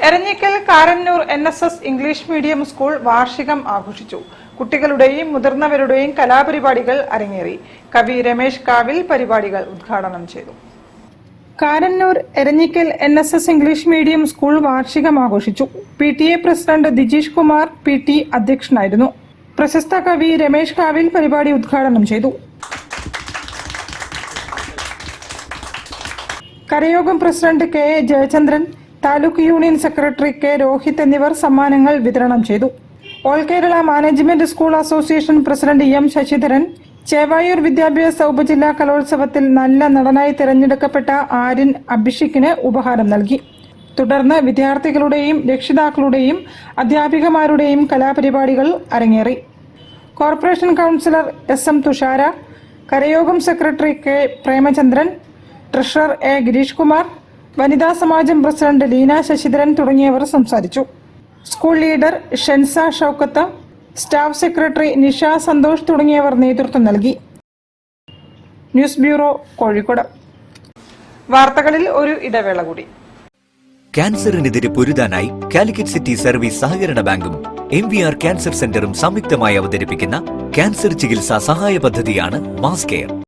Eranhikkal Karannur NSS English medium school വാർഷികം ആഘോഷിച്ചു. കുട്ടികളുടെയും മുതിർന്നവരുടെയും കലാപരിപാടികൾ അരങ്ങേറി. കവി രമേശ് കാവിൽ പരിപാടികൾ ഉദ്ഘാടനം ചെയ്തു. Karannur Eranhikkal NSS English medium school വാർഷികം ആഘോഷിച്ചു. PTA president Dijeesh Kumar PT അധ്യക്ഷനായിരുന്നു. പ്രശസ്ത കവി രമേശ് കാവിൽ പരിപാടി ഉദ്ഘാടനം ചെയ്തു. കരയോഗം president KA Jayachandran, taluk union secretary K Rohit എന്നിവർ സമ്മാനങ്ങൾ വിതരണം ചെയ്തു. All Kerala management school association president M Sasidharan Chevayur വിദ്യാഭ്യാസ ഉപജില്ലാ കലോത്സവത്തിൽ നല്ല നടനായി തിരഞ്ഞെടുക്കപ്പെട്ട ആര്യൻ അഭിഷിക്കിന് ഉപഹാരം നൽകി. തുടർന്ന് വിദ്യാർത്ഥികളുടെയും രക്ഷിതാക്കളുടെയും അധ്യാപികമാരുടെയും കലാപരിപാടികൾ അരങ്ങേറി. കോർപ്പറേഷൻ കൗൺസിലർ SM തുഷാര, കരയോഗം secretary K Premachandran, treasurer A Girish Kumar, വനിതാ സമാജം പ്രസിഡന്റ് ലീന ശശിധരൻ തുടങ്ങിയവർ സംസാരിച്ചു. School leader Shensa Shoukath, staff secretary Nisha Santhosh തുടങ്ങിയവർ നേതൃത്വം നൽകി. News bureau, Kozhikode. വാർത്തകളിൽ ഒരു ഇടവേള കൂടി. ക്യാൻസറിനെതിരെ പൊരുതാനായി കാലിക്കറ്റ് സിറ്റി സർവീസ് സഹകരണ ബാങ്കും MVR ക്യാൻസർ സെന്ററും സംയുക്തമായി അവതരിപ്പിക്കുന്ന ക്യാൻസർ ചികിത്സാ സഹായ പദ്ധതിയാണ് മാസ് കെയർ.